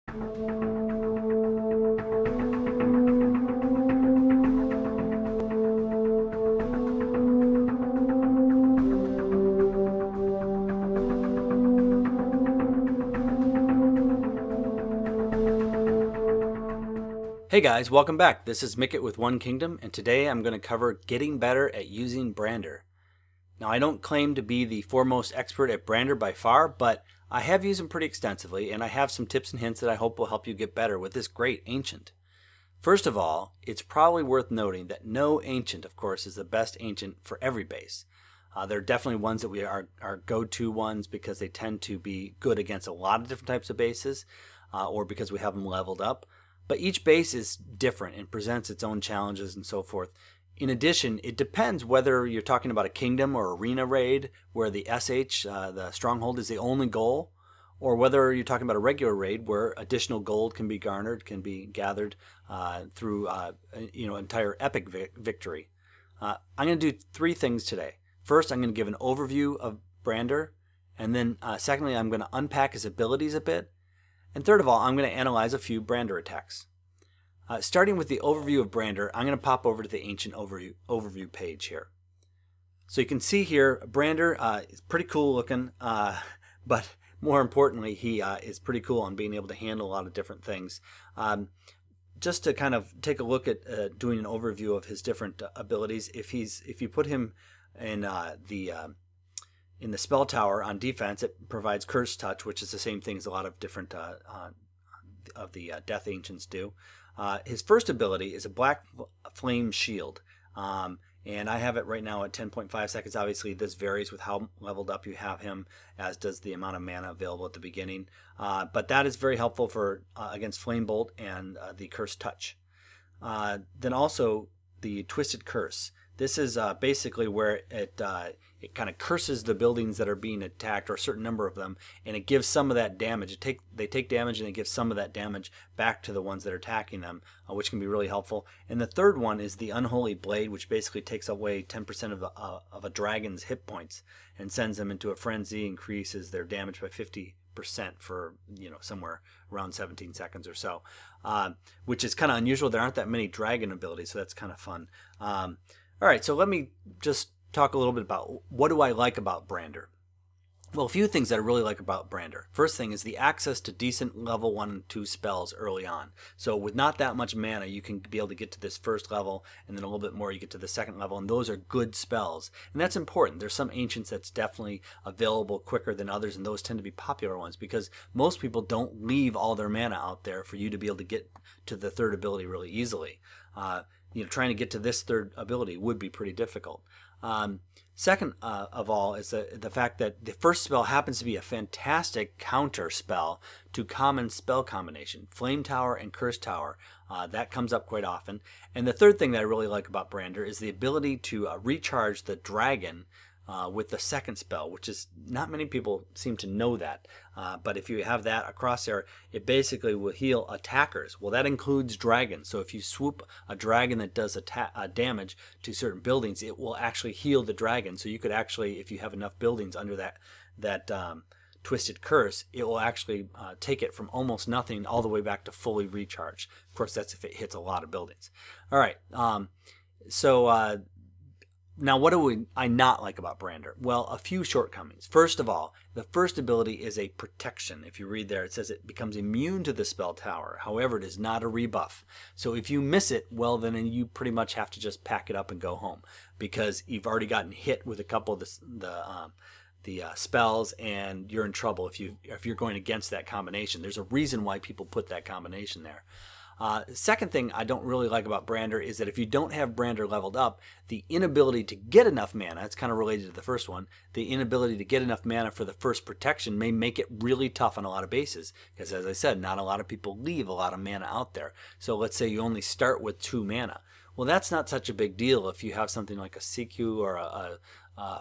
Hey guys, welcome back. This is Mycket with One Kingdom, and today I'm going to cover getting better at using Brandr. Now, I don't claim to be the foremost expert at Brandr by far, but I have used him pretty extensively, and I have some tips and hints that I hope will help you get better with this great ancient. First of all, it's probably worth noting that no ancient, of course, is the best ancient for every base. There are definitely ones that are go-to ones because they tend to be good against a lot of different types of bases, or because we have them leveled up. But each base is different and presents its own challenges and so forth. In addition, it depends whether you're talking about a kingdom or arena raid where the SH, the stronghold, is the only goal, or whether you're talking about a regular raid where additional gold can be garnered, can be gathered through entire epic victory. I'm going to do three things today. First, I'm going to give an overview of Brandr, and then secondly, I'm going to unpack his abilities a bit. And third of all, I'm going to analyze a few Brandr attacks. Starting with the overview of Brandr, I'm going to pop over to the ancient overview page here. So you can see here, Brandr is pretty cool looking, but more importantly, he is pretty cool on being able to handle a lot of different things. Just to kind of take a look at doing an overview of his different abilities, if you put him in the spell tower on defense, it provides Curse Touch, which is the same thing as a lot of different of the Death Ancients do. His first ability is a Black Flame Shield, and I have it right now at 10.5 seconds. Obviously, this varies with how leveled up you have him, as does the amount of mana available at the beginning. But that is very helpful for against Flame Bolt and the Curse Touch. Then also the Twisted Curse. This is basically where it kind of curses the buildings that are being attacked, or a certain number of them, and it gives some of that damage. They take damage, and it gives some of that damage back to the ones that are attacking them, which can be really helpful. And the third one is the Unholy Blade, which basically takes away 10% of a dragon's hit points and sends them into a frenzy, increases their damage by 50% for somewhere around 17 seconds or so, which is kind of unusual. There aren't that many dragon abilities, so that's kind of fun. All right, so let me just talk a little bit about what do I like about Brandr. Well, a few things that I really like about Brandr. First thing is the access to decent level 1 and 2 spells early on. So with not that much mana, you can be able to get to this first level, and then a little bit more you get to the second level, and those are good spells. And that's important. There's some ancients that's definitely available quicker than others, and those tend to be popular ones because most people don't leave all their mana out there for you to be able to get to the third ability really easily. Trying to get to this third ability would be pretty difficult. Second of all is the fact that the first spell happens to be a fantastic counter spell to common spell combination, Flame Tower and Curse Tower. That comes up quite often. And the third thing that I really like about Brandr is the ability to recharge the dragon with the second spell, which is not many people seem to know that. But if you have that across there, it basically will heal attackers. Well, that includes dragons. So if you swoop a dragon that does damage to certain buildings, it will actually heal the dragon. So you could actually, if you have enough buildings under that Twisted Curse, it will actually take it from almost nothing all the way back to fully recharged. Of course, that's if it hits a lot of buildings. All right. Now, what do I not like about Brandr? Well, a few shortcomings. First of all, the first ability is a protection. If you read there, it says it becomes immune to the spell tower. However, it is not a rebuff. So if you miss it, well, then you pretty much have to just pack it up and go home because you've already gotten hit with a couple of the spells, and you're in trouble if you're going against that combination. There's a reason why people put that combination there. Second thing I don't really like about Brandr is that if you don't have Brandr leveled up, the inability to get enough mana, it's kind of related to the first one, the inability to get enough mana for the first protection may make it really tough on a lot of bases. Because as I said, not a lot of people leave a lot of mana out there. So let's say you only start with 2 mana. Well, that's not such a big deal if you have something like a CQ or a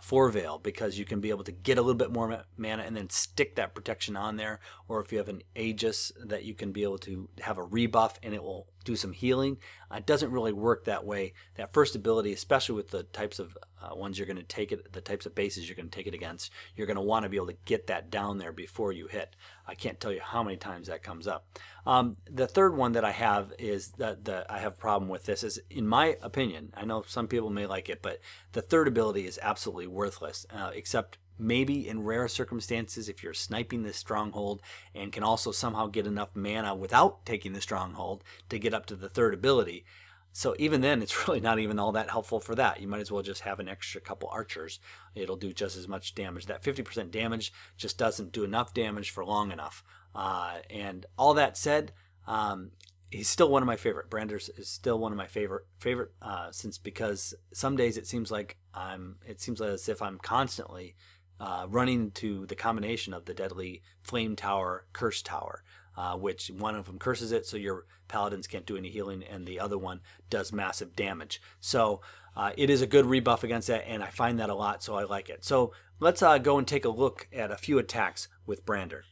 Four-Veil, because you can be able to get a little bit more mana and then stick that protection on there. Or if you have an Aegis that you can be able to have a rebuff and it will do some healing. It doesn't really work that way. That first ability, especially with the types of ones you're going to take it, the types of bases you're going to take it against, you're going to want to be able to get that down there before you hit. I can't tell you how many times that comes up. The third one that I have is that I have a problem with this is, in my opinion, I know some people may like it, but the third ability is absolutely worthless, except maybe in rare circumstances if you're sniping this stronghold and can also somehow get enough mana without taking the stronghold to get up to the third ability. So even then, it's really not even all that helpful for that. You might as well just have an extra couple archers. It'll do just as much damage. That 50% damage just doesn't do enough damage for long enough. And all that said, he's still one of my favorite. Brandr is still one of my favorite since, because some days it seems like as if I'm constantly running to the combination of the deadly flame tower, curse tower, which one of them curses it, so your paladins can't do any healing, and the other one does massive damage. So it is a good rebuff against that, and I find that a lot, so I like it. So let's go and take a look at a few attacks with Brandr.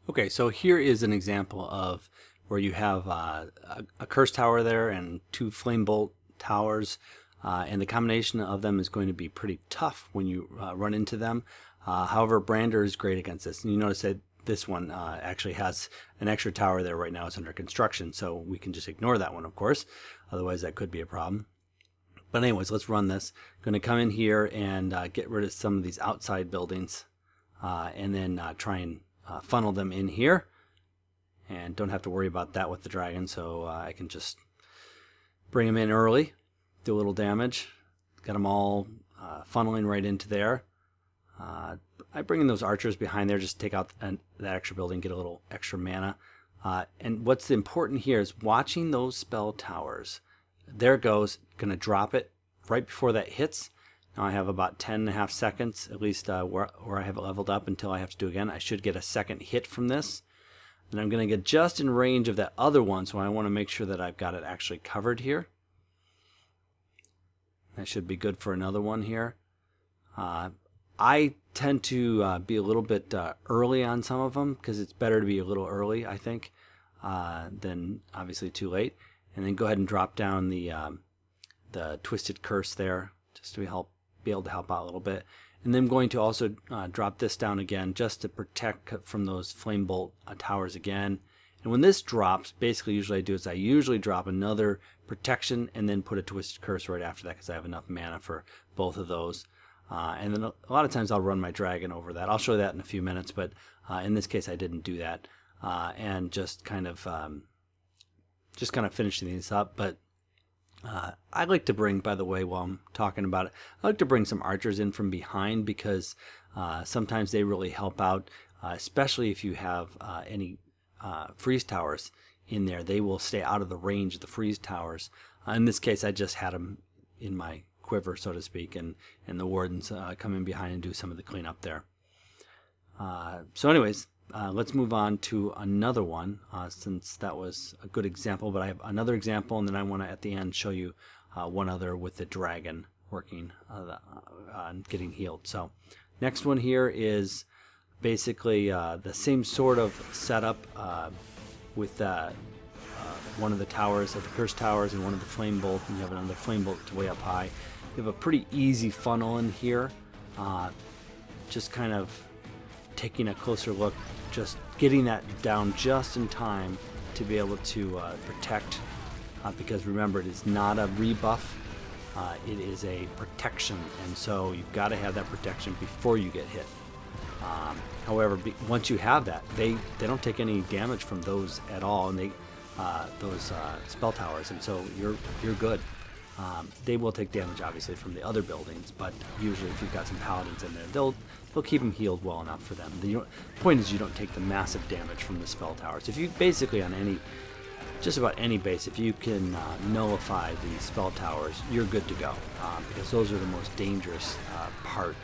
Okay, so here is an example of where you have a curse tower there and 2 flame bolt towers, and the combination of them is going to be pretty tough when you run into them. However, Brandr is great against this. And you notice that this one actually has an extra tower there right now. It's under construction, so we can just ignore that one, of course. Otherwise, that could be a problem. But anyways, let's run this. Going to come in here and get rid of some of these outside buildings, and then try and funnel them in here. And don't have to worry about that with the dragon, so I can just bring them in early, do a little damage. Got them all funneling right into there. I bring in those archers behind there, just take out that extra building, get a little extra mana. And what's important here is watching those spell towers. There it goes, gonna drop it right before that hits. Now I have about 10.5 seconds, at least where I have it leveled up until I have to do again. I should get a second hit from this. And I'm gonna get just in range of that other one, so I wanna make sure that I've got it actually covered here. That should be good for another one here. I tend to be a little bit early on some of them, because it's better to be a little early, I think, than obviously too late. And then go ahead and drop down the Twisted Curse there, just to be able to help out a little bit. And then I'm going to also drop this down again, just to protect from those Flame Bolt towers again. And when this drops, basically usually I do is I usually drop another protection and then put a Twisted Curse right after that, because I have enough mana for both of those. And then a lot of times I'll run my dragon over that. I'll show that in a few minutes, but in this case I didn't do that. And just kind of finishing these up. But I like to bring, by the way, while I'm talking about it, I like to bring some archers in from behind, because sometimes they really help out, especially if you have any freeze towers in there. They will stay out of the range of the freeze towers. In this case, I just had them in my quiver, so to speak, and the wardens come in behind and do some of the cleanup there. So anyways, let's move on to another one, since that was a good example, but I have another example, and then I want to at the end show you one other with the dragon working on getting healed. So next one here is basically the same sort of setup with one of the towers, of the curse towers, and one of the flame bolt, and you have another flame bolt way up high. You have a pretty easy funnel in here, just kind of taking a closer look, just getting that down just in time to be able to protect, because remember, it is not a rebuff, it is a protection, and so you've got to have that protection before you get hit. However, once you have that, they don't take any damage from those at all, and those spell towers, and so you're good. They will take damage obviously from the other buildings, but usually if you've got some paladins in there, they'll keep them healed well enough for them. The point is you don't take the massive damage from the spell towers. If you basically on just about any base, if you can nullify the spell towers, you're good to go, because those are the most dangerous part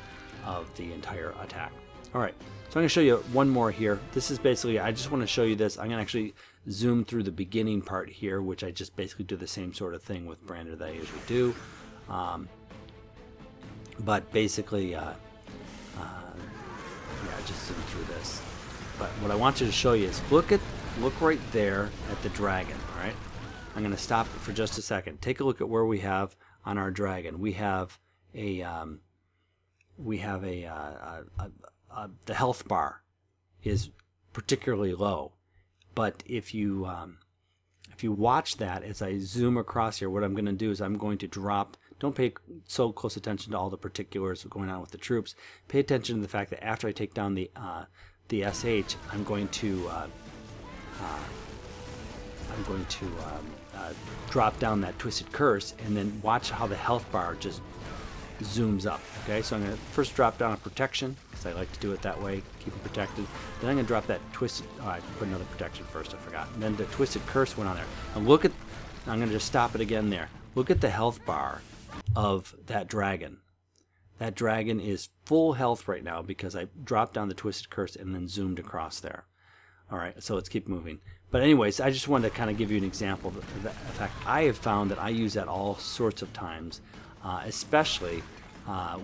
of the entire attack. Alright, so I'm going to show you one more here. This is basically, I just want to show you this. I'm going to actually zoom through the beginning part here, which I just basically do the same sort of thing with Brandr that I usually do. But basically, yeah, just zoom through this. But what I want you to show you is look right there at the dragon. All right, I'm going to stop for just a second. Take a look at where we have on our dragon. We have a the health bar is particularly low, but if you watch that as I zoom across here, what I'm going to do is I'm going to drop. Don't pay so close attention to all the particulars going on with the troops. Pay attention to the fact that after I take down the SH, I'm going to drop down that Twisted Curse, and then watch how the health bar just zooms up. Okay, so I'm going to first drop down a protection, because I like to do it that way, keep them protected. Then I'm going to drop that Twisted, I put another protection first, I forgot. And then the Twisted Curse went on there. And look at, I'm going to just stop it again there. Look at the health bar of that dragon. That dragon is full health right now because I dropped down the Twisted Curse and then zoomed across there. All right, so let's keep moving. But anyways, I just wanted to kind of give you an example of the fact I have found that I use that all sorts of times, especially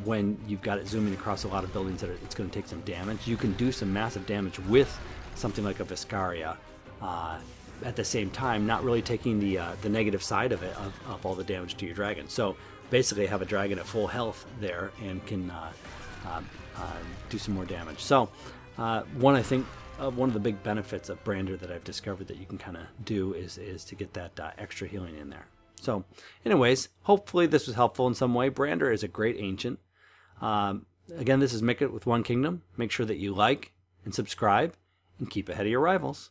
when you've got it zooming across a lot of buildings that it's going to take some damage. You can do some massive damage with something like a Viscaria at the same time, not really taking the negative side of it, of all the damage to your dragon. So basically I have a dragon at full health there and can do some more damage. So one of the big benefits of Brandr that I've discovered that you can kind of do is to get that extra healing in there. So anyways, hopefully this was helpful in some way. Brandr is a great ancient. Again, this is Mycket with One Kingdom. Make sure that you like and subscribe and keep ahead of your rivals.